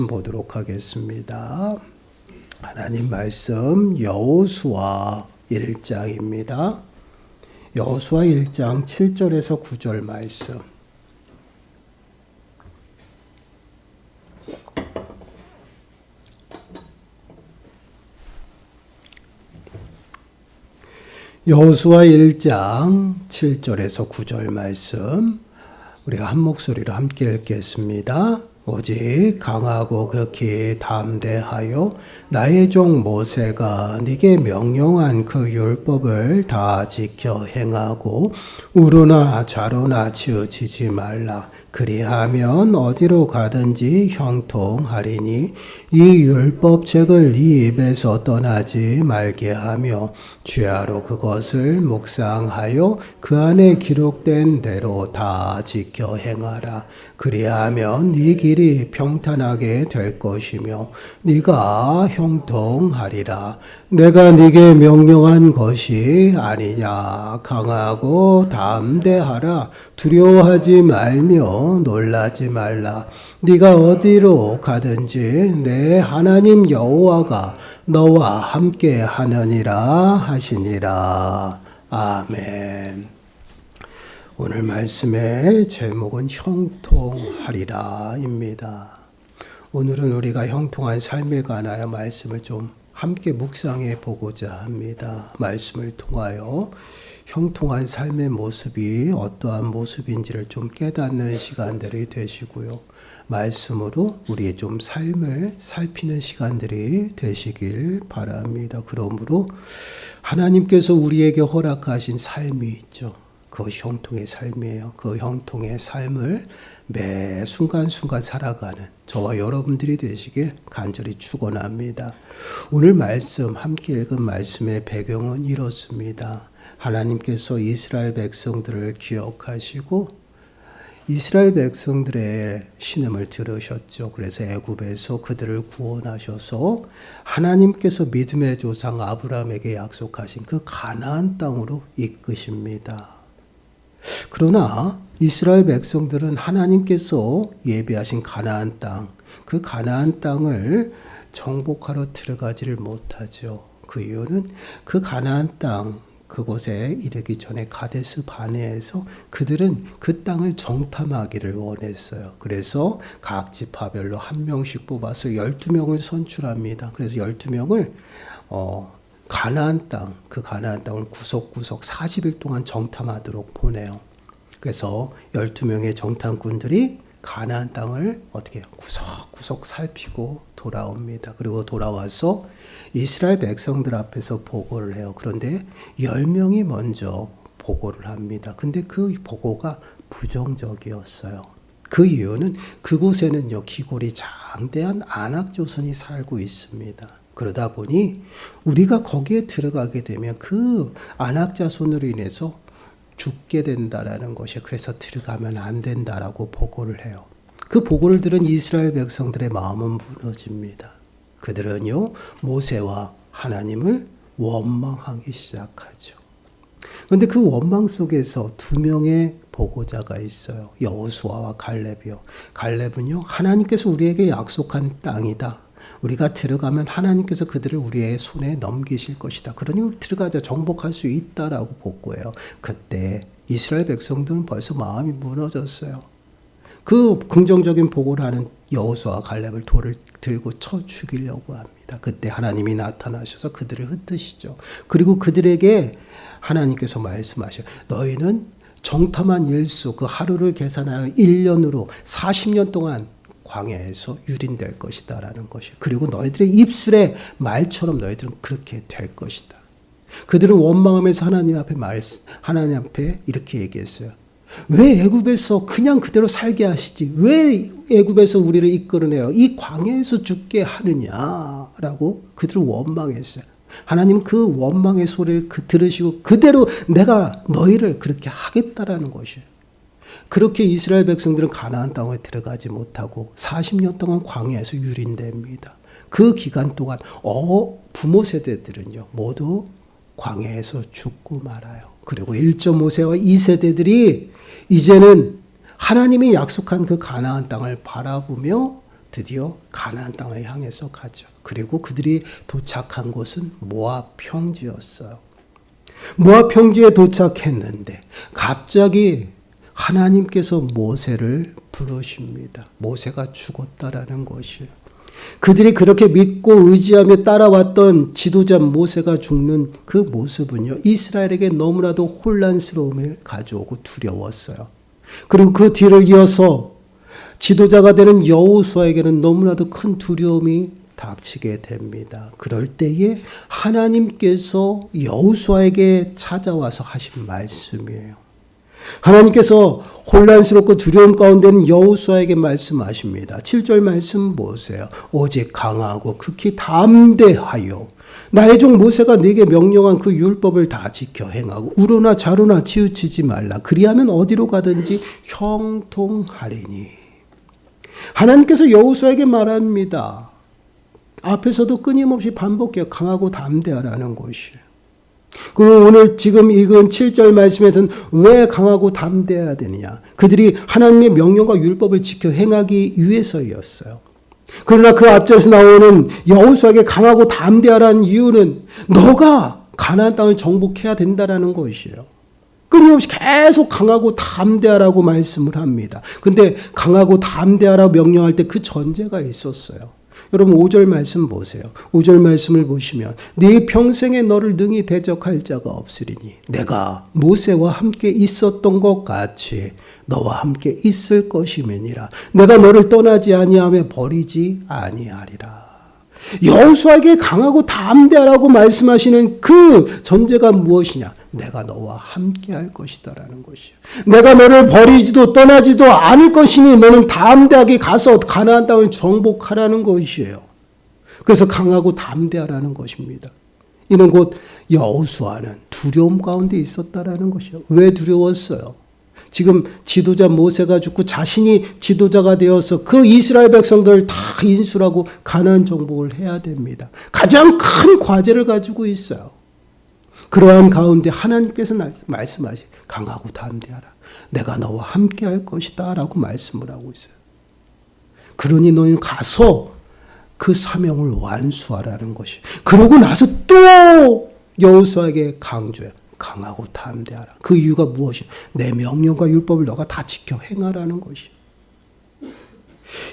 보도록 하겠습니다. 하나님 말씀 여호수아 1장입니다. 여호수아 1장 7절에서 9절 말씀. 여호수아 1장 7절에서 9절 말씀 우리가 한 목소리로 함께 읽겠습니다. 오직 강하고 극히 담대하여 나의 종 모세가 네게 명령한 그 율법을 다 지켜 행하고 우로나 좌로나 치우치지 말라. 그리하면 어디로 가든지 형통하리니 이 율법책을 네 입에서 떠나지 말게 하며 주야로 그것을 묵상하여 그 안에 기록된 대로 다 지켜 행하라. 그리하면 네 길이 평탄하게 될 것이며 네가 형통하리라. 내가 네게 명령한 것이 아니냐. 강하고 담대하라. 두려워하지 말며 놀라지 말라. 네가 어디로 가든지 내 하나님 여호와가 너와 함께 하느니라 하시니라. 아멘. 오늘 말씀의 제목은 형통하리라입니다. 오늘은 우리가 형통한 삶에 관하여 말씀을 좀 함께 묵상해 보고자 합니다. 말씀을 통하여 형통한 삶의 모습이 어떠한 모습인지를 좀 깨닫는 시간들이 되시고요. 말씀으로 우리의 좀 삶을 살피는 시간들이 되시길 바랍니다. 그러므로 하나님께서 우리에게 허락하신 삶이 있죠. 그 형통의 삶이에요. 그 형통의 삶을 매 순간순간 살아가는 저와 여러분들이 되시길 간절히 축원합니다. 오늘 말씀 함께 읽은 말씀의 배경은 이렇습니다. 하나님께서 이스라엘 백성들을 기억하시고 이스라엘 백성들의 신음을 들으셨죠. 그래서 애굽에서 그들을 구원하셔서 하나님께서 믿음의 조상 아브라함에게 약속하신 그 가나안 땅으로 이끄십니다. 그러나 이스라엘 백성들은 하나님께서 예비하신 가나안 땅, 그 가나안 땅을 정복하러 들어가지를 못하죠. 그 이유는 그 가나안 땅, 그곳에 이르기 전에 가데스 바네에서 그들은 그 땅을 정탐하기를 원했어요. 그래서 각 지파별로 한 명씩 뽑아서 12명을 선출합니다. 그래서 12명을 가나안 땅, 그 가나안 땅을 구석구석 40일 동안 정탐하도록 보내요. 그래서 12명의 정탐꾼들이 가나안 땅을 어떻게 해요? 구석구석 살피고 돌아옵니다. 그리고 돌아와서 이스라엘 백성들 앞에서 보고를 해요. 그런데 10명이 먼저 보고를 합니다. 근데 그 보고가 부정적이었어요. 그 이유는 그곳에는요, 기골이 장대한 아낙 조선이 살고 있습니다. 그러다 보니 우리가 거기에 들어가게 되면 그 아낙 자손으로 인해서 죽게 된다라는 것이, 그래서 들어가면 안 된다라고 보고를 해요. 그 보고를 들은 이스라엘 백성들의 마음은 무너집니다. 그들은요, 모세와 하나님을 원망하기 시작하죠. 그런데 그 원망 속에서 두 명의 보고자가 있어요. 여호수아와 갈렙이요. 갈렙은요, 하나님께서 우리에게 약속한 땅이다. 우리가 들어가면 하나님께서 그들을 우리의 손에 넘기실 것이다. 그러니 우리 들어가자, 정복할 수 있다라고 보고해요. 그때 이스라엘 백성들은 벌써 마음이 무너졌어요. 그 긍정적인 보고를 하는 여호수아와 갈렙을 돌을 들고 쳐 죽이려고 합니다. 그때 하나님이 나타나셔서 그들을 흩으시죠. 그리고 그들에게 하나님께서 말씀하셔요. 너희는 정탐한 일수 그 하루를 계산하여 1년으로 40년 동안 광야에서 유린될 것이다 라는 것이. 그리고 너희들의 입술의 말처럼 너희들은 그렇게 될 것이다. 그들은 원망하면서 하나님 앞에 이렇게 얘기했어요. 왜 애굽에서 그냥 그대로 살게 하시지? 왜 애굽에서 우리를 이끌어내요? 이 광야에서 죽게 하느냐라고 그들을 원망했어요. 하나님 그 원망의 소리를 들으시고 그대로 내가 너희를 그렇게 하겠다라는 것이에요. 그렇게 이스라엘 백성들은 가나안 땅에 들어가지 못하고 40년 동안 광야에서 유린됩니다. 그 기간 동안 부모 세대들은요, 모두 광야에서 죽고 말아요. 그리고 1.5세와 2세대들이 이제는 하나님이 약속한 그 가나안 땅을 바라보며 드디어 가나안 땅을 향해서 가죠. 그리고 그들이 도착한 곳은 모압 평지였어요. 모압 평지에 도착했는데 갑자기 하나님께서 모세를 부르십니다. 모세가 죽었다라는 것이에요. 그들이 그렇게 믿고 의지하며 따라왔던 지도자 모세가 죽는 그 모습은요, 이스라엘에게 너무나도 혼란스러움을 가져오고 두려웠어요. 그리고 그 뒤를 이어서 지도자가 되는 여호수아에게는 너무나도 큰 두려움이 닥치게 됩니다. 그럴 때에 하나님께서 여호수아에게 찾아와서 하신 말씀이에요. 하나님께서 혼란스럽고 두려움 가운데 있는 여호수아에게 말씀하십니다. 7절 말씀 보세요. 오직 강하고 극히 담대하여 나의 종 모세가 네게 명령한 그 율법을 다 지켜 행하고 우로나 좌로나 치우치지 말라. 그리하면 어디로 가든지 형통하리니. 하나님께서 여호수아에게 말합니다. 앞에서도 끊임없이 반복해요. 강하고 담대하라는 것이에요. 그리고 오늘 지금 읽은 7절 말씀에서는 왜 강하고 담대해야 되느냐. 그들이 하나님의 명령과 율법을 지켜 행하기 위해서였어요. 그러나 그 앞절에서 나오는 여호수아에게 강하고 담대하라는 이유는 너가 가나안 땅을 정복해야 된다라는 것이에요. 끊임없이 계속 강하고 담대하라고 말씀을 합니다. 근데 강하고 담대하라고 명령할 때 그 전제가 있었어요. 여러분 5절 말씀 보세요. 5절 말씀을 보시면 네 평생에 너를 능히 대적할 자가 없으리니 내가 모세와 함께 있었던 것 같이 너와 함께 있을 것임이니라. 내가 너를 떠나지 아니하며 버리지 아니하리라. 여호수아에게 강하고 담대하라고 말씀하시는 그 전제가 무엇이냐? 내가 너와 함께 할 것이다라는 것이에요. 내가 너를 버리지도 떠나지도 않을 것이니 너는 담대하게 가서 가나안 땅을 정복하라는 것이에요. 그래서 강하고 담대하라는 것입니다. 이는 곧 여호수아는 두려움 가운데 있었다라는 것이에요. 왜 두려웠어요? 지금 지도자 모세가 죽고 자신이 지도자가 되어서 그 이스라엘 백성들을 다 인수하고 가나안 정복을 해야 됩니다. 가장 큰 과제를 가지고 있어요. 그러한 가운데 하나님께서 말씀하시 강하고 담대하라. 내가 너와 함께 할 것이다 라고 말씀을 하고 있어요. 그러니 너희는 가서 그 사명을 완수하라는 것이. 그러고 나서 또 여호수아에게 강조해요. 강하고 담대하라. 그 이유가 무엇이야? 내 명령과 율법을 너가 다 지켜 행하라는 것이야.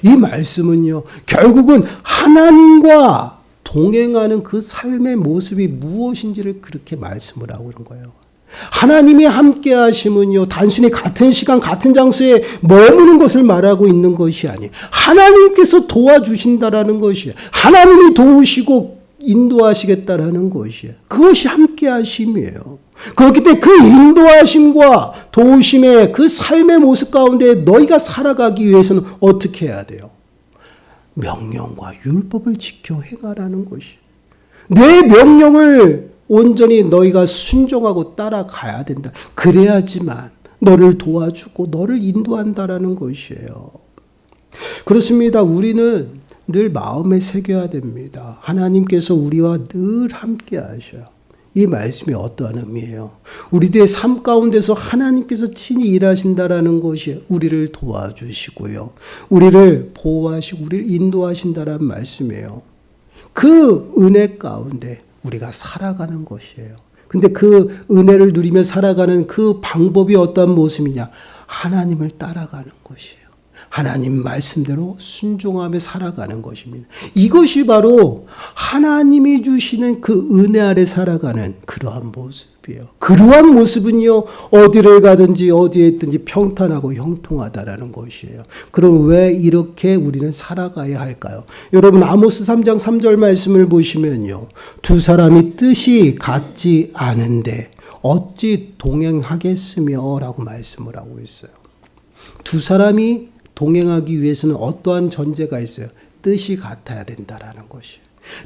이 말씀은요, 결국은 하나님과 동행하는 그 삶의 모습이 무엇인지를 그렇게 말씀을 하고 있는 거예요. 하나님이 함께 하심은요, 단순히 같은 시간, 같은 장소에 머무는 것을 말하고 있는 것이 아니에요. 하나님께서 도와주신다라는 것이에요. 하나님이 도우시고 인도하시겠다라는 것이에요. 그것이 함께 하심이에요. 그렇기 때문에 그 인도하심과 도우심의 그 삶의 모습 가운데 너희가 살아가기 위해서는 어떻게 해야 돼요? 명령과 율법을 지켜 행하라는 것이에요. 내 명령을 온전히 너희가 순종하고 따라가야 된다. 그래야지만 너를 도와주고 너를 인도한다라는 것이에요. 그렇습니다. 우리는 늘 마음에 새겨야 됩니다. 하나님께서 우리와 늘 함께 하셔요. 이 말씀이 어떠한 의미예요? 우리들의 삶 가운데서 하나님께서 친히 일하신다라는 것이 우리를 도와주시고요. 우리를 보호하시고 우리를 인도하신다라는 말씀이에요. 그 은혜 가운데 우리가 살아가는 것이에요. 근데 그 은혜를 누리며 살아가는 그 방법이 어떠한 모습이냐? 하나님을 따라가는 것이에요. 하나님 말씀대로 순종하며 살아가는 것입니다. 이것이 바로 하나님이 주시는 그 은혜 아래 살아가는 그러한 모습이에요. 그러한 모습은요, 어디를 가든지 어디에 있든지 평탄하고 형통하다라는 것이에요. 그럼 왜 이렇게 우리는 살아가야 할까요? 여러분 아모스 3장 3절 말씀을 보시면요, 두 사람이 뜻이 같지 않은데 어찌 동행하겠으며 라고 말씀을 하고 있어요. 두 사람이 동행하기 위해서는 어떠한 전제가 있어요? 뜻이 같아야 된다라는 것이에요.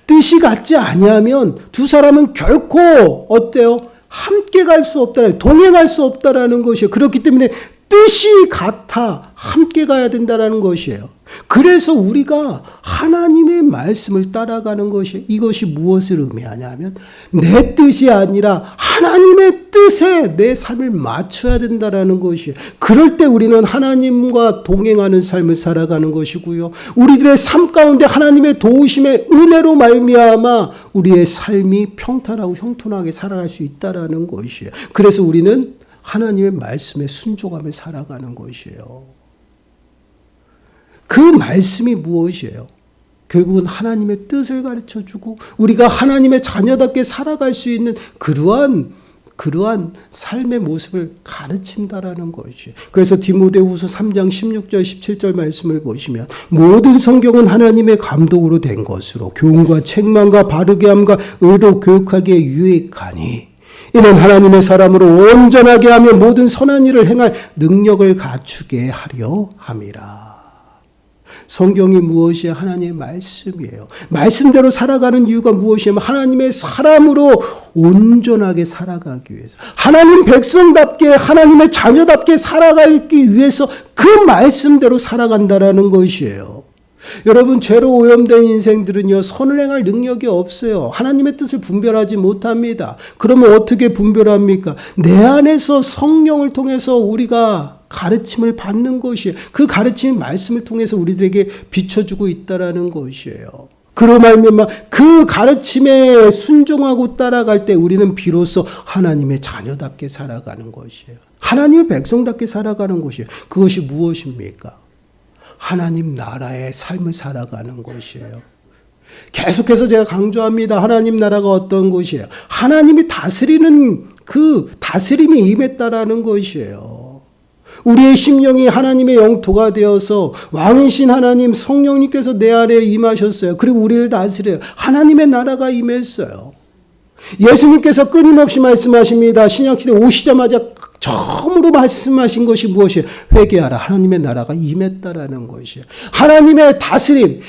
뜻이 같지 아니하면 두 사람은 결코 어때요? 함께 갈 수 없다라는, 동행할 수 없다라는 것이에요. 그렇기 때문에 뜻이 같아 함께 가야 된다라는 것이에요. 그래서 우리가 하나님의 말씀을 따라가는 것이, 이것이 무엇을 의미하냐면 내 뜻이 아니라 하나님의 뜻에 내 삶을 맞춰야 된다라는 것이에요. 그럴 때 우리는 하나님과 동행하는 삶을 살아가는 것이고요. 우리들의 삶 가운데 하나님의 도우심의 은혜로 말미암아 우리의 삶이 평탄하고 형통하게 살아갈 수 있다라는 것이에요. 그래서 우리는 하나님의 말씀에 순종하며 살아가는 것이에요. 그 말씀이 무엇이에요? 결국은 하나님의 뜻을 가르쳐주고 우리가 하나님의 자녀답게 살아갈 수 있는 그러한 삶의 모습을 가르친다라는 것이에요. 그래서 디모데후서 3장 16절 17절 말씀을 보시면 모든 성경은 하나님의 감독으로 된 것으로 교훈과 책망과 바르게 함과 의로 교육하기에 유익하니 이는 하나님의 사람으로 온전하게 하며 모든 선한 일을 행할 능력을 갖추게 하려 함이라. 성경이 무엇이야? 하나님의 말씀이에요. 말씀대로 살아가는 이유가 무엇이냐면 하나님의 사람으로 온전하게 살아가기 위해서, 하나님 백성답게 하나님의 자녀답게 살아가기 위해서 그 말씀대로 살아간다라는 것이에요. 여러분, 죄로 오염된 인생들은요, 선을 행할 능력이 없어요. 하나님의 뜻을 분별하지 못합니다. 그러면 어떻게 분별합니까? 내 안에서 성령을 통해서 우리가 가르침을 받는 것이에요. 그 가르침의 말씀을 통해서 우리들에게 비춰주고 있다라는 것이에요. 그로 말미암아 그 가르침에 순종하고 따라갈 때 우리는 비로소 하나님의 자녀답게 살아가는 것이에요. 하나님의 백성답게 살아가는 것이에요. 그것이 무엇입니까? 하나님 나라의 삶을 살아가는 것이에요. 계속해서 제가 강조합니다. 하나님 나라가 어떤 것이에요? 하나님이 다스리는 그 다스림이 임했다라는 것이에요. 우리의 심령이 하나님의 영토가 되어서 왕이신 하나님 성령님께서 내 안에 임하셨어요. 그리고 우리를 다스려요. 하나님의 나라가 임했어요. 예수님께서 끊임없이 말씀하십니다. 신약시대 오시자마자 처음으로 말씀하신 것이 무엇이에요? 회개하라. 하나님의 나라가 임했다라는 것이에요. 하나님의 다스림,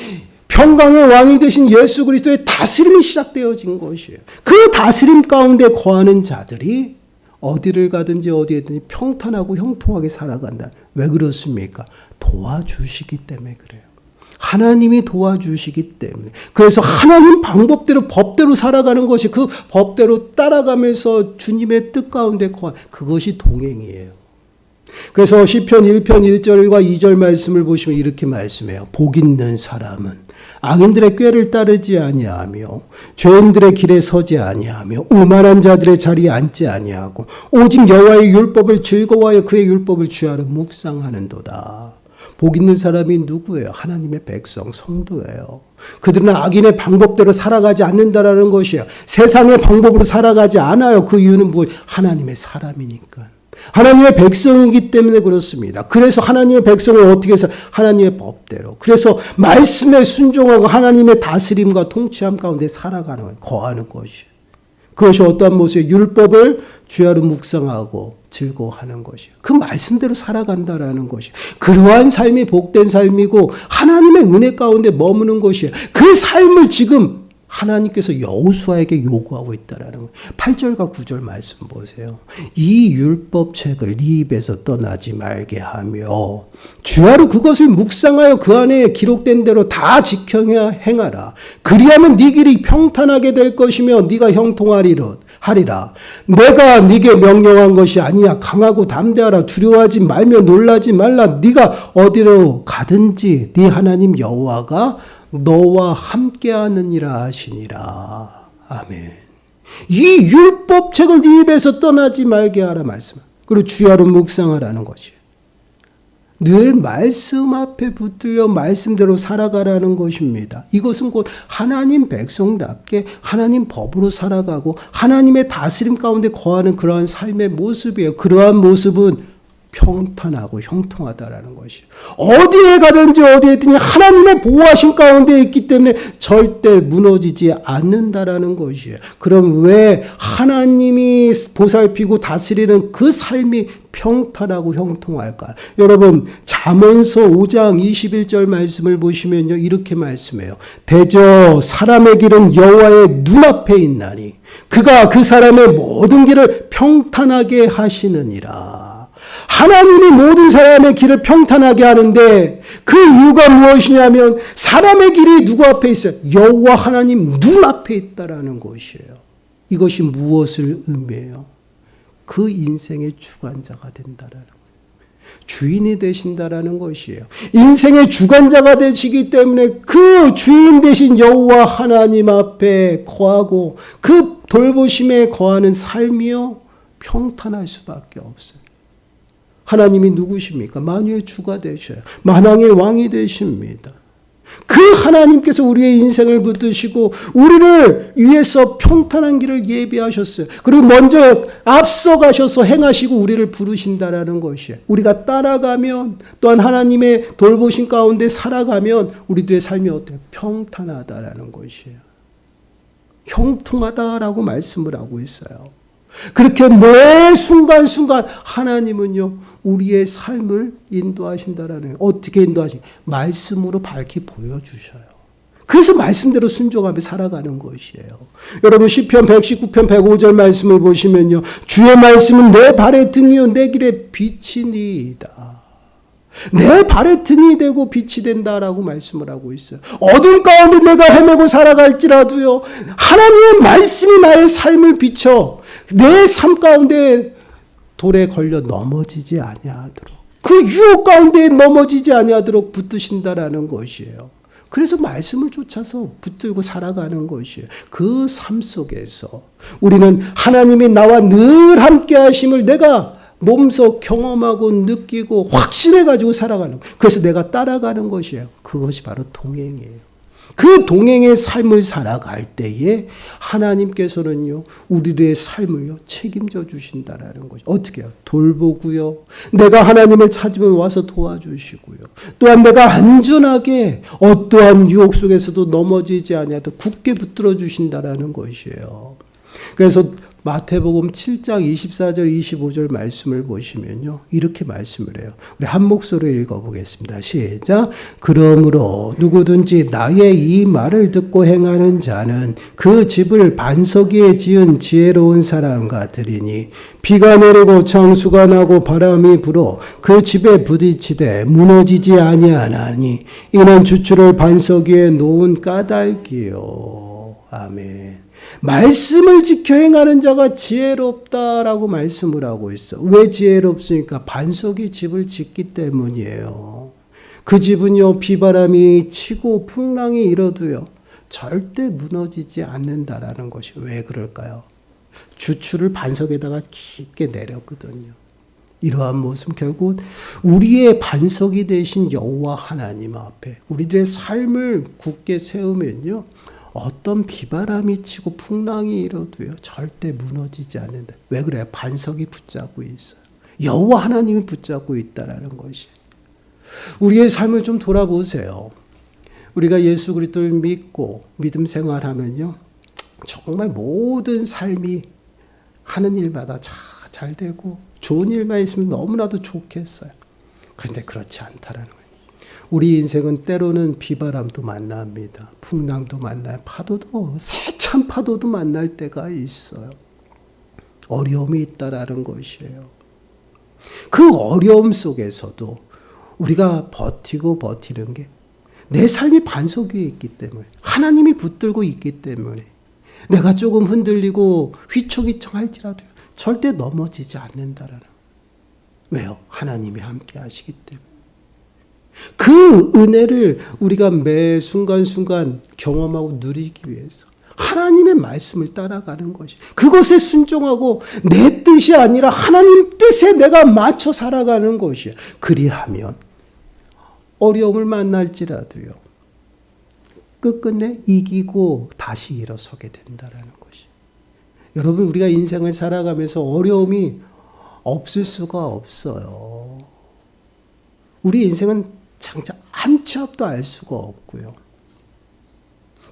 평강의 왕이 되신 예수 그리스도의 다스림이 시작되어진 것이에요. 그 다스림 가운데 거하는 자들이 어디를 가든지 어디에든지 평탄하고 형통하게 살아간다. 왜 그렇습니까? 도와주시기 때문에 그래요. 하나님이 도와주시기 때문에. 그래서 하나님 방법대로 법대로 살아가는 것이, 그 법대로 따라가면서 주님의 뜻 가운데 거한 그것이 동행이에요. 그래서 시편 1편 1절과 2절 말씀을 보시면 이렇게 말씀해요. 복 있는 사람은 악인들의 꾀를 따르지 아니하며 죄인들의 길에 서지 아니하며 오만한 자들의 자리에 앉지 아니하고 오직 여호와의 율법을 즐거워하여 그의 율법을 주야로 묵상하는도다. 복 있는 사람이 누구예요? 하나님의 백성, 성도예요. 그들은 악인의 방법대로 살아가지 않는다라는 것이에요. 세상의 방법으로 살아가지 않아요. 그 이유는 무엇이에요? 하나님의 사람이니까. 하나님의 백성이기 때문에 그렇습니다. 그래서 하나님의 백성을 어떻게 해서 하나님의 법대로, 그래서 말씀에 순종하고 하나님의 다스림과 통치함 가운데 살아가는 거예요. 거하는 것이에요. 그것이 어떠한 모습이에요? 율법을 주야로 묵상하고 즐거워하는 것이에요. 그 말씀대로 살아간다라는 것이에요. 그러한 삶이 복된 삶이고 하나님의 은혜 가운데 머무는 것이에요. 그 삶을 지금 하나님께서 여호수아에게 요구하고 있다라는 거예요. 8절과 9절 말씀 보세요. 이 율법책을 네 입에서 떠나지 말게 하며 주야로 그것을 묵상하여 그 안에 기록된 대로 다 지켜 행하라. 그리하면 네 길이 평탄하게 될 것이며 네가 형통하리라. 내가 네게 명령한 것이 아니야. 강하고 담대하라. 두려워하지 말며 놀라지 말라. 네가 어디로 가든지 네 하나님 여호와가 너와 함께하느니라 하시니라. 아멘. 이 율법책을 네 입에서 떠나지 말게 하라 말씀. 그리고 주야로 묵상하라는 것이에요. 늘 말씀 앞에 붙들려 말씀대로 살아가라는 것입니다. 이것은 곧 하나님 백성답게 하나님 법으로 살아가고 하나님의 다스림 가운데 거하는 그러한 삶의 모습이에요. 그러한 모습은 평탄하고 형통하다라는 것이에요. 어디에 가든지 어디에든지 하나님의 보호하심 가운데 있기 때문에 절대 무너지지 않는다라는 것이에요. 그럼 왜 하나님이 보살피고 다스리는 그 삶이 평탄하고 형통할까? 여러분, 잠언서 5장 21절 말씀을 보시면요, 이렇게 말씀해요. 대저 사람의 길은 여호와의 눈앞에 있나니 그가 그 사람의 모든 길을 평탄하게 하시느니라. 하나님이 모든 사람의 길을 평탄하게 하는데 그 이유가 무엇이냐면 사람의 길이 누구 앞에 있어요? 여호와 하나님 눈앞에 있다라는 것이에요. 이것이 무엇을 의미해요? 그 인생의 주관자가 된다라는 거예요. 주인이 되신다라는 것이에요. 인생의 주관자가 되시기 때문에 그 주인 되신 여호와 하나님 앞에 거하고 그 돌보심에 거하는 삶이요 평탄할 수밖에 없어요. 하나님이 누구십니까? 만유의 주가 되셔요. 만왕의 왕이 되십니다. 그 하나님께서 우리의 인생을 붙드시고 우리를 위해서 평탄한 길을 예비하셨어요. 그리고 먼저 앞서가셔서 행하시고 우리를 부르신다라는 것이에요. 우리가 따라가면 또한 하나님의 돌보심 가운데 살아가면 우리들의 삶이 어때요? 평탄하다라는 것이에요. 형통하다라고 말씀을 하고 있어요. 그렇게 매 순간순간 하나님은요 우리의 삶을 인도하신다라는 거예요. 어떻게 인도하시? 말씀으로 밝히 보여주셔요. 그래서 말씀대로 순종하며 살아가는 것이에요. 여러분 시편 119편 105절 말씀을 보시면요. 주의 말씀은 내 발의 등이요 내 길의 빛이니이다. 내 발의 등이 되고 빛이 된다라고 말씀을 하고 있어요. 어둠 가운데 내가 헤매고 살아갈지라도요. 하나님의 말씀이 나의 삶을 비춰 내 삶 가운데 돌에 걸려 넘어지지 아니하도록 그 유혹 가운데 넘어지지 아니하도록 붙드신다라는 것이에요. 그래서 말씀을 쫓아서 붙들고 살아가는 것이에요. 그 삶 속에서 우리는 하나님이 나와 늘 함께 하심을 내가 몸소 경험하고 느끼고 확신해가지고 살아가는 거예요. 그래서 내가 따라가는 것이에요. 그것이 바로 동행이에요. 그 동행의 삶을 살아갈 때에 하나님께서는요 우리들의 삶을요 책임져 주신다라는 거죠. 어떻게 해요? 돌보고요. 내가 하나님을 찾으면 와서 도와주시고요. 또한 내가 안전하게 어떠한 유혹 속에서도 넘어지지 아니하도록 굳게 붙들어 주신다라는 것이에요. 그래서 마태복음 7장 24절 25절 말씀을 보시면요. 이렇게 말씀을 해요. 우리 한 목소리로 읽어보겠습니다. 시작. 그러므로 누구든지 나의 이 말을 듣고 행하는 자는 그 집을 반석 위에 지은 지혜로운 사람 같으리니 비가 내리고 창수가 나고 바람이 불어 그 집에 부딪히되 무너지지 아니하나니 이는 주추를 반석 위에 놓은 까닭이요. 아멘. 말씀을 지켜 행하는 자가 지혜롭다라고 말씀을 하고 있어. 왜 지혜롭습니까? 반석이 집을 짓기 때문이에요. 그 집은요 비바람이 치고 풍랑이 일어도요 절대 무너지지 않는다라는 것이 왜 그럴까요? 주추를 반석에다가 깊게 내렸거든요. 이러한 모습 결국 우리의 반석이 되신 여호와 하나님 앞에 우리들의 삶을 굳게 세우면요 어떤 비바람이 치고 풍랑이 일어도요 절대 무너지지 않는다. 왜 그래요? 반석이 붙잡고 있어요. 여호와 하나님이 붙잡고 있다라는 것이. 우리의 삶을 좀 돌아보세요. 우리가 예수 그리스도를 믿고 믿음 생활하면요 정말 모든 삶이 하는 일마다 잘 되고 좋은 일만 있으면 너무나도 좋겠어요. 그런데 그렇지 않다라는 거예요. 우리 인생은 때로는 비바람도 만납니다. 풍랑도 만나요. 파도도 세찬 파도도 만날 때가 있어요. 어려움이 있다라는 것이에요. 그 어려움 속에서도 우리가 버티고 버티는 게 내 삶이 반석 위에 있기 때문에 하나님이 붙들고 있기 때문에 내가 조금 흔들리고 휘청휘청할지라도 절대 넘어지지 않는다라는. 왜요? 하나님이 함께 하시기 때문에. 그 은혜를 우리가 매 순간순간 경험하고 누리기 위해서 하나님의 말씀을 따라가는 것이 그것에 순종하고 내 뜻이 아니라 하나님 뜻에 내가 맞춰 살아가는 것이에요. 그리하면 어려움을 만날지라도요 끝끝내 이기고 다시 일어서게 된다는 것이. 여러분 우리가 인생을 살아가면서 어려움이 없을 수가 없어요. 우리 인생은 장차 한 치 앞도 알 수가 없고요.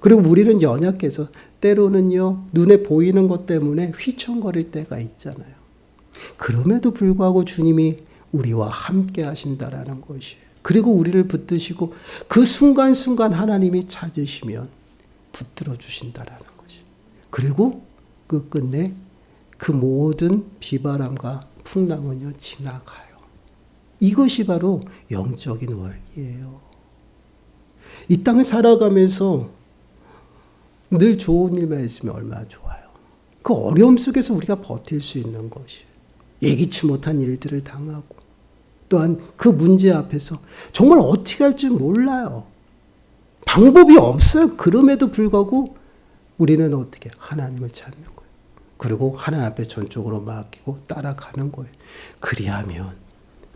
그리고 우리는 연약해서 때로는요 눈에 보이는 것 때문에 휘청거릴 때가 있잖아요. 그럼에도 불구하고 주님이 우리와 함께 하신다라는 것이에요. 그리고 우리를 붙드시고 그 순간순간 하나님이 찾으시면 붙들어 주신다라는 것이에요. 그리고 끝끝내 그 모든 비바람과 풍랑은요 지나가요. 이것이 바로 영적인 원리예요. 이 땅을 살아가면서 늘 좋은 일만 있으면 얼마나 좋아요. 그 어려움 속에서 우리가 버틸 수 있는 것이. 예기치 못한 일들을 당하고 또한 그 문제 앞에서 정말 어떻게 할지 몰라요. 방법이 없어요. 그럼에도 불구하고 우리는 어떻게 하나님을 찾는 거예요. 그리고 하나님 앞에 전적으로 맡기고 따라가는 거예요. 그리하면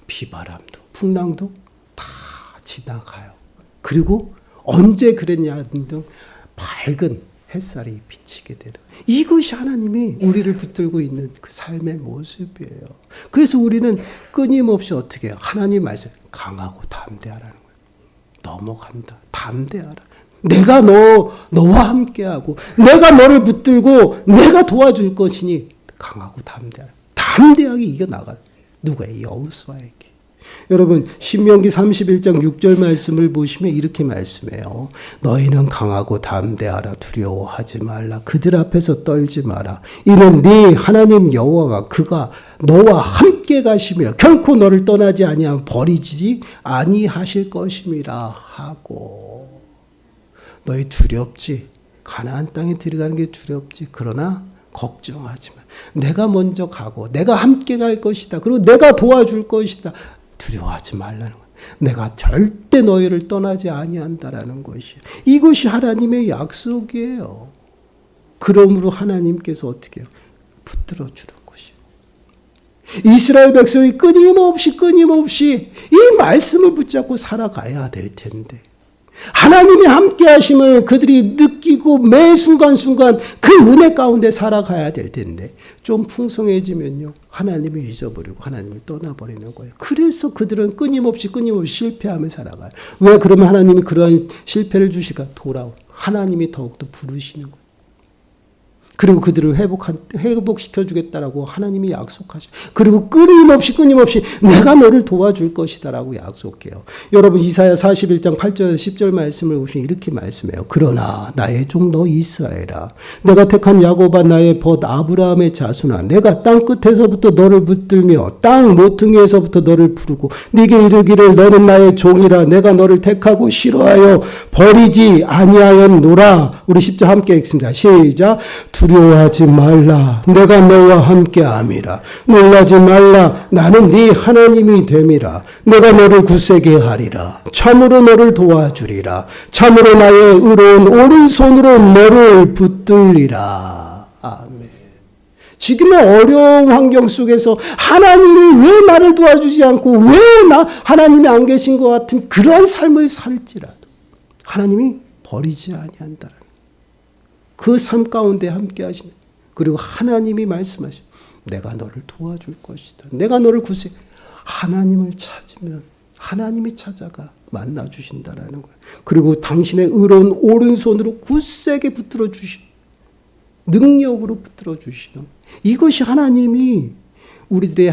비바람도 풍랑도 다 지나가요. 그리고 언제 그랬냐 등 밝은 햇살이 비치게 되는 이것이 하나님이 우리를 붙들고 있는 그 삶의 모습이에요. 그래서 우리는 끊임없이 어떻게 해요? 하나님 말씀 강하고 담대하라는 거예요. 넘어간다. 담대하라. 내가 너와 함께하고 내가 너를 붙들고 내가 도와줄 것이니 강하고 담대하라. 담대하게 이겨나가라. 누구의? 여호수아에게. 여러분 신명기 31장 6절 말씀을 보시면 이렇게 말씀해요. 너희는 강하고 담대하라. 두려워하지 말라. 그들 앞에서 떨지 마라. 이는 네 하나님 여호와가 그가 너와 함께 가시며 결코 너를 떠나지 아니하면 버리지 아니하실 것임이라 하고. 너희 두렵지? 가나안 땅에 들어가는 게 두렵지? 그러나 걱정하지 마. 내가 먼저 가고 내가 함께 갈 것이다. 그리고 내가 도와줄 것이다. 두려워하지 말라는 거예요. 내가 절대 너희를 떠나지 아니한다라는 것이에요. 이것이 하나님의 약속이에요. 그러므로 하나님께서 어떻게 해요? 붙들어 주는 것이에요. 이스라엘 백성이 끊임없이 이 말씀을 붙잡고 살아가야 될 텐데 하나님이 함께 하심을 그들이 느끼고 매 순간순간 그 은혜 가운데 살아가야 될 텐데 좀 풍성해지면요 하나님을 잊어버리고 하나님을 떠나버리는 거예요. 그래서 그들은 끊임없이 실패하며 살아가요. 왜 그러면 하나님이 그러한 실패를 주실까? 돌아오. 하나님이 더욱더 부르시는 거예요. 그리고 그들을 회복시켜 주겠다라고 하나님이 약속하셔. 그리고 끊임없이 내가 너를 도와줄 것이다라고 약속해요. 여러분 이사야 41장 8절에서 10절 말씀을 보시면 이렇게 말씀해요. 그러나 나의 종 너 이스라엘아, 내가 택한 야곱아, 나의 벗 아브라함의 자손아, 내가 땅 끝에서부터 너를 붙들며 땅 모퉁이에서부터 너를 부르고 네게 이르기를 너는 나의 종이라. 내가 너를 택하고 싫어하여 버리지 아니하였노라. 우리 10절 함께 읽습니다. 시작. 두려워하지 말라. 내가 너와 함께함이라. 놀라지 말라. 나는 네 하나님이 됨이라. 내가 너를 굳세게 하리라. 참으로 너를 도와주리라. 참으로 나의 의로운 오른손으로 너를 붙들리라. 아멘. 지금의 어려운 환경 속에서 하나님이 왜 나를 도와주지 않고 왜 하나님이 안 계신 것 같은 그러한 삶을 살지라도 하나님이 버리지 아니한다. 그 삶 가운데 함께 하시는. 그리고 하나님이 말씀하시죠. 내가 너를 도와줄 것이다. 내가 너를 굳세. 하나님을 찾으면 하나님이 찾아가 만나 주신다라는 거예요. 그리고 당신의 의로운 오른손으로 굳세게 붙들어 주시. 능력으로 붙들어 주시는. 이것이 하나님이 우리들의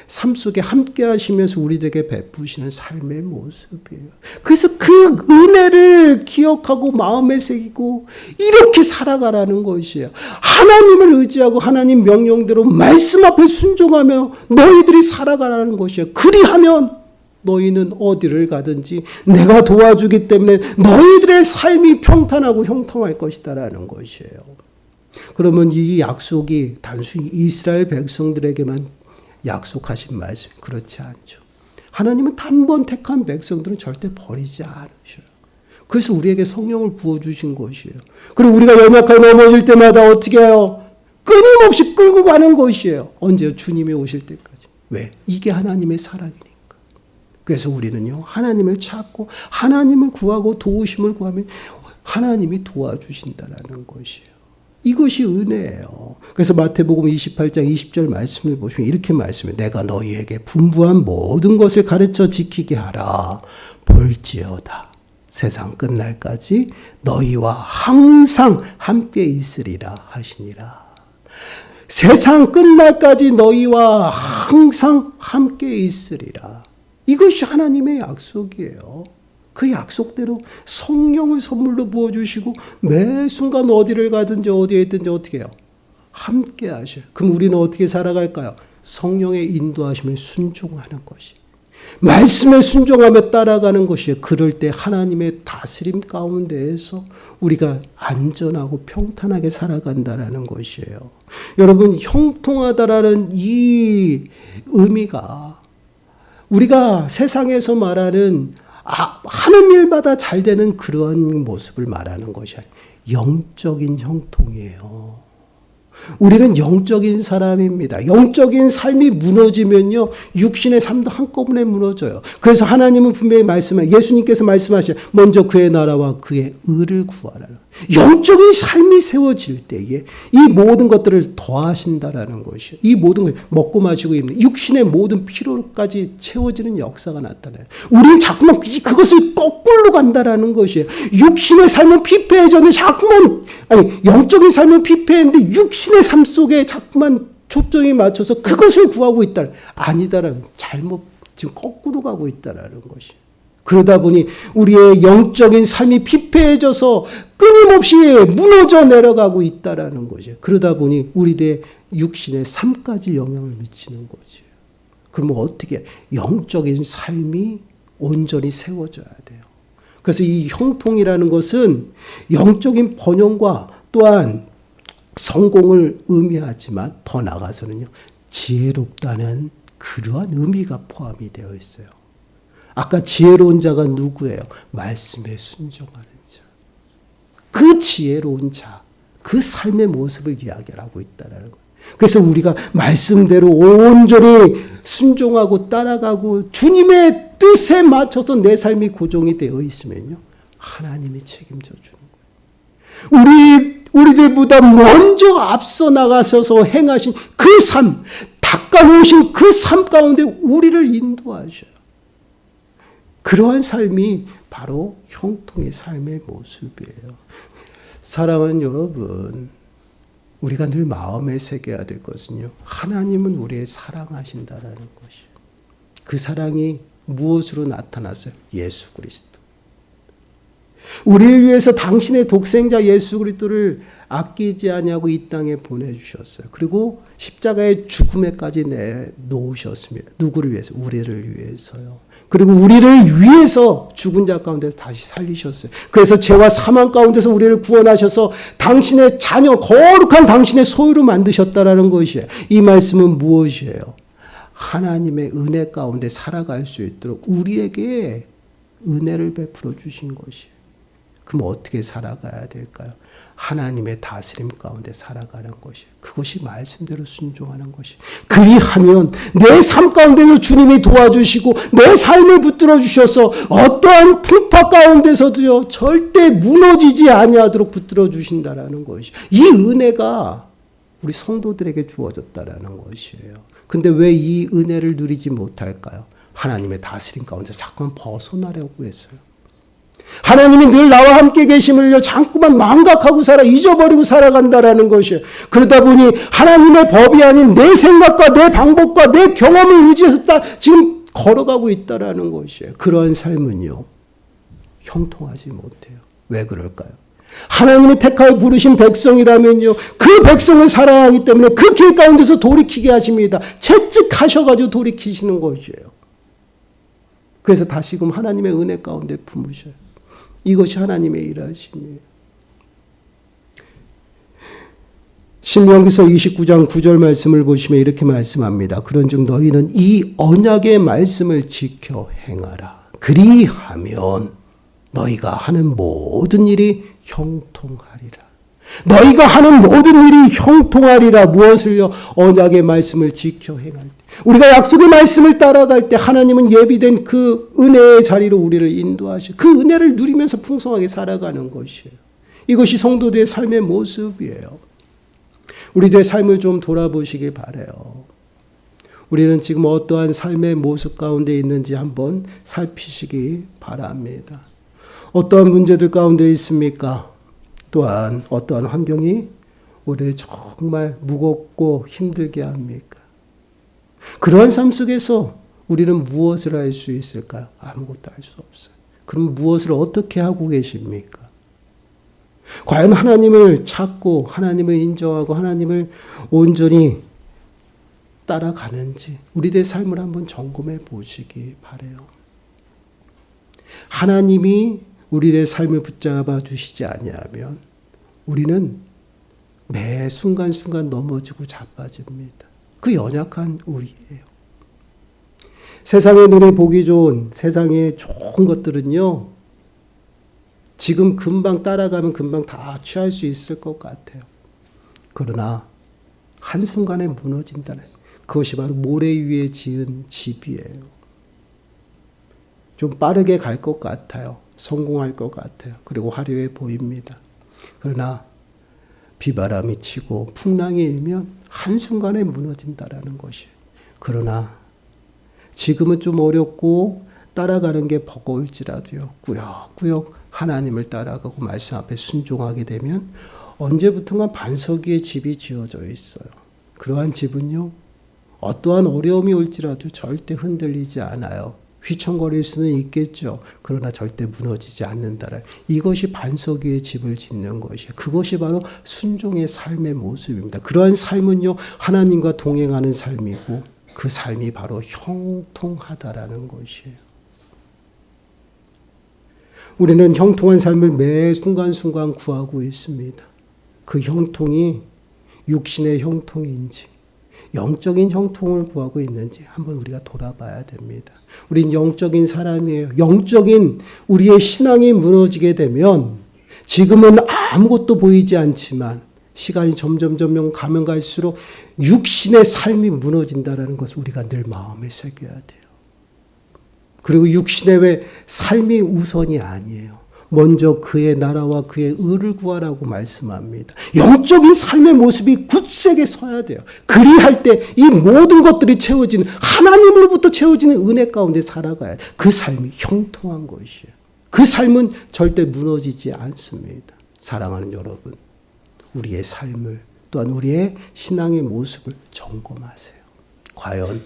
삶 속에 함께 하시면서 우리들에게 베푸시는 삶의 모습이에요. 그래서 그 은혜를 기억하고 마음에 새기고 이렇게 살아가라는 것이에요. 하나님을 의지하고 하나님 명령대로 말씀 앞에 순종하며 너희들이 살아가라는 것이에요. 그리하면 너희는 어디를 가든지 내가 도와주기 때문에 너희들의 삶이 평탄하고 형통할 것이다라는 것이에요. 그러면 이 약속이 단순히 이스라엘 백성들에게만 약속하신 말씀, 그렇지 않죠. 하나님은 단번 택한 백성들은 절대 버리지 않으셔요. 그래서 우리에게 성령을 부어주신 것이에요. 그리고 우리가 연약하게 넘어질 때마다 어떻게 해요? 끊임없이 끌고 가는 것이에요. 언제요? 주님이 오실 때까지. 왜? 이게 하나님의 사랑이니까. 그래서 우리는요, 하나님을 찾고 하나님을 구하고 도우심을 구하면 하나님이 도와주신다라는 것이에요. 이것이 은혜예요. 그래서 마태복음 28장 20절 말씀을 보시면 이렇게 말씀해요. 내가 너희에게 분부한 모든 것을 가르쳐 지키게 하라. 볼지어다. 세상 끝날까지 너희와 항상 함께 있으리라 하시니라. 세상 끝날까지 너희와 항상 함께 있으리라. 이것이 하나님의 약속이에요. 그 약속대로 성령을 선물로 부어주시고 매 순간 어디를 가든지 어디에 있든지 어떻게 해요? 함께 하셔요. 그럼 우리는 어떻게 살아갈까요? 성령의 인도하심에 순종하는 것이. 말씀에 순종하며 따라가는 것이에요. 그럴 때 하나님의 다스림 가운데에서 우리가 안전하고 평탄하게 살아간다라는 것이에요. 여러분, 형통하다라는 이 의미가 우리가 세상에서 말하는 하는 일마다 잘 되는 그런 모습을 말하는 것이 아니에요. 영적인 형통이에요. 우리는 영적인 사람입니다. 영적인 삶이 무너지면요, 육신의 삶도 한꺼번에 무너져요. 그래서 하나님은 분명히 예수님께서 말씀하시죠. 먼저 그의 나라와 그의 의를 구하라. 영적인 삶이 세워질 때에 이 모든 것들을 더하신다라는 것이에요. 이 모든 걸 먹고 마시고 입는 육신의 모든 필요까지 채워지는 역사가 나타나요. 우리는 자꾸만 그것을 거꾸로 간다라는 것이에요. 육신의 삶은 피폐해졌는데 자꾸만 영적인 삶은 피폐했는데 육신의 삶 속에 자꾸만 초점이 맞춰서 그것을 구하고 있다. 아니다라는, 잘못 지금 거꾸로 가고 있다라는 것이에요. 그러다 보니 우리의 영적인 삶이 피폐해져서 끊임없이 무너져 내려가고 있다라는 거죠. 그러다 보니 우리의 육신의 삶까지 영향을 미치는 거죠. 그러면 어떻게 영적인 삶이 온전히 세워져야 돼요. 그래서 이 형통이라는 것은 영적인 번영과 또한 성공을 의미하지만 더 나아가서는요, 지혜롭다는 그러한 의미가 포함이 되어 있어요. 아까 지혜로운 자가 누구예요? 말씀에 순종하는 자. 그 지혜로운 자, 그 삶의 모습을 이야기하고 있다는 거예요. 그래서 우리가 말씀대로 온전히 순종하고 따라가고 주님의 뜻에 맞춰서 내 삶이 고정이 되어 있으면요, 하나님이 책임져 주는 거예요. 우리들보다 먼저 앞서 나가셔서 행하신 그 삶, 닦아놓으신 그 삶 가운데 우리를 인도하셔요. 그러한 삶이 바로 형통의 삶의 모습이에요. 사랑하는 여러분, 우리가 늘 마음에 새겨야 될 것은요, 하나님은 우리를 사랑하신다라는 것이에요. 그 사랑이 무엇으로 나타났어요? 예수 그리스도. 우리를 위해서 당신의 독생자 예수 그리스도를 아끼지 아니하고 이 땅에 보내주셨어요. 그리고 십자가의 죽음에까지 내놓으셨습니다. 누구를 위해서? 우리를 위해서요. 그리고 우리를 위해서 죽은 자 가운데서 다시 살리셨어요. 그래서 죄와 사망 가운데서 우리를 구원하셔서 당신의 자녀, 거룩한 당신의 소유로 만드셨다라는 것이에요. 이 말씀은 무엇이에요? 하나님의 은혜 가운데 살아갈 수 있도록 우리에게 은혜를 베풀어 주신 것이에요. 그럼 어떻게 살아가야 될까요? 하나님의 다스림 가운데 살아가는 것이, 그것이 말씀대로 순종하는 것이. 그리하면 내 삶 가운데서 주님이 도와주시고 내 삶을 붙들어 주셔서 어떠한 풍파 가운데서도요, 절대 무너지지 아니하도록 붙들어 주신다라는 것이. 이 은혜가 우리 성도들에게 주어졌다라는 것이에요. 근데 왜 이 은혜를 누리지 못할까요? 하나님의 다스림 가운데 자꾸만 벗어나려고 했어요. 하나님이 늘 나와 함께 계심을요, 자꾸만 망각하고 잊어버리고 살아간다라는 것이에요. 그러다 보니 하나님의 법이 아닌 내 생각과 내 방법과 내 경험을 의지해서 지금 걸어가고 있다라는 것이에요. 그러한 삶은요, 형통하지 못해요. 왜 그럴까요? 하나님이 택하여 부르신 백성이라면요, 그 백성을 사랑하기 때문에 그 길 가운데서 돌이키게 하십니다. 채찍하셔가지고 돌이키시는 것이에요. 그래서 다시금 하나님의 은혜 가운데 품으셔요. 이것이 하나님의 일하심이에요. 신명기서 29장 9절 말씀을 보시면 이렇게 말씀합니다. 그런즉 너희는 이 언약의 말씀을 지켜 행하라. 그리하면 너희가 하는 모든 일이 형통하리라. 너희가 하는 모든 일이 형통하리라. 무엇을요? 언약의 말씀을 지켜 행할 때. 우리가 약속의 말씀을 따라갈 때 하나님은 예비된 그 은혜의 자리로 우리를 인도하셔. 그 은혜를 누리면서 풍성하게 살아가는 것이에요. 이것이 성도들의 삶의 모습이에요. 우리들의 삶을 좀 돌아보시기 바라요. 우리는 지금 어떠한 삶의 모습 가운데 있는지 한번 살피시기 바랍니다. 어떠한 문제들 가운데 있습니까? 또한 어떠한 환경이 우리를 정말 무겁고 힘들게 합니까? 그러한 삶 속에서 우리는 무엇을 할 수 있을까요? 아무것도 할 수 없어요. 그럼 무엇을 어떻게 하고 계십니까? 과연 하나님을 찾고 하나님을 인정하고 하나님을 온전히 따라가는지 우리의 삶을 한번 점검해 보시기 바라요. 하나님이 우리의 삶을 붙잡아 주시지 아니하면 우리는 매 순간순간 넘어지고 자빠집니다. 그 연약한 우리예요. 세상의 눈에 보기 좋은 세상의 좋은 것들은요, 지금 금방 따라가면 금방 다 취할 수 있을 것 같아요. 그러나 한순간에 무너진다는, 그것이 바로 모래 위에 지은 집이에요. 좀 빠르게 갈 것 같아요. 성공할 것 같아요. 그리고 화려해 보입니다. 그러나 비바람이 치고 풍랑이 일면 한순간에 무너진다라는 것이에요. 그러나 지금은 좀 어렵고 따라가는 게 버거울지라도요, 꾸역꾸역 하나님을 따라가고 말씀 앞에 순종하게 되면 언제부턴가 반석 위에 집이 지어져 있어요. 그러한 집은요, 어떠한 어려움이 올지라도 절대 흔들리지 않아요. 휘청거릴 수는 있겠죠. 그러나 절대 무너지지 않는다라. 이것이 반석 위에 집을 짓는 것이에요. 그것이 바로 순종의 삶의 모습입니다. 그러한 삶은요, 하나님과 동행하는 삶이고 그 삶이 바로 형통하다라는 것이에요. 우리는 형통한 삶을 매 순간순간 구하고 있습니다. 그 형통이 육신의 형통인지 영적인 형통을 구하고 있는지 한번 우리가 돌아봐야 됩니다. 우린 영적인 사람이에요. 영적인 우리의 신앙이 무너지게 되면 지금은 아무것도 보이지 않지만 시간이 점점 가면 갈수록 육신의 삶이 무너진다는 것을 우리가 늘 마음에 새겨야 돼요. 그리고 육신의 왜 삶이 우선이 아니에요. 먼저 그의 나라와 그의 의를 구하라고 말씀합니다. 영적인 삶의 모습이 굳세게 서야 돼요. 그리할 때 이 모든 것들이 채워지는, 하나님으로부터 채워지는 은혜 가운데 살아가야 돼요. 그 삶이 형통한 것이에요. 그 삶은 절대 무너지지 않습니다. 사랑하는 여러분, 우리의 삶을 또한 우리의 신앙의 모습을 점검하세요. 과연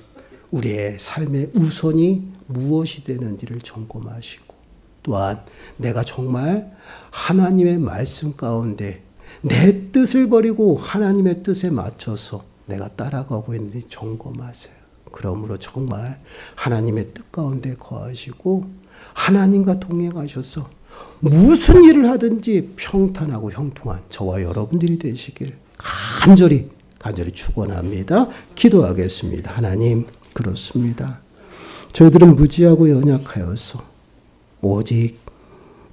우리의 삶의 우선이 무엇이 되는지를 점검하시고, 또한 내가 정말 하나님의 말씀 가운데 내 뜻을 버리고 하나님의 뜻에 맞춰서 내가 따라가고 있는지 점검하세요. 그러므로 정말 하나님의 뜻 가운데 거하시고 하나님과 동행하셔서 무슨 일을 하든지 평탄하고 형통한 저와 여러분들이 되시길 간절히 축원합니다. 기도하겠습니다. 하나님, 그렇습니다. 저희들은 무지하고 연약하여서 오직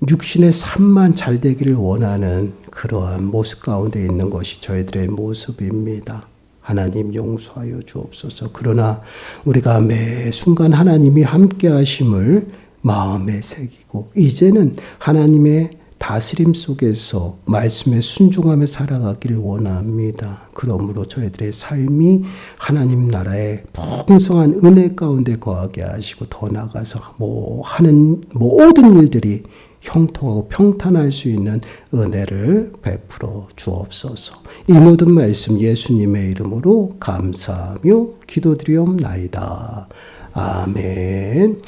육신의 삶만 잘 되기를 원하는 그러한 모습 가운데 있는 것이 저희들의 모습입니다. 하나님, 용서하여 주옵소서. 그러나 우리가 매 순간 하나님이 함께 하심을 마음에 새기고 이제는 하나님의 다스림 속에서 말씀에 순종하며 살아가기를 원합니다. 그러므로 저희들의 삶이 하나님 나라의 풍성한 은혜 가운데 거하게 하시고 더 나아가서 하는 모든 일들이 형통하고 평탄할 수 있는 은혜를 베풀어 주옵소서. 이 모든 말씀 예수님의 이름으로 감사하며 기도드리옵나이다. 아멘.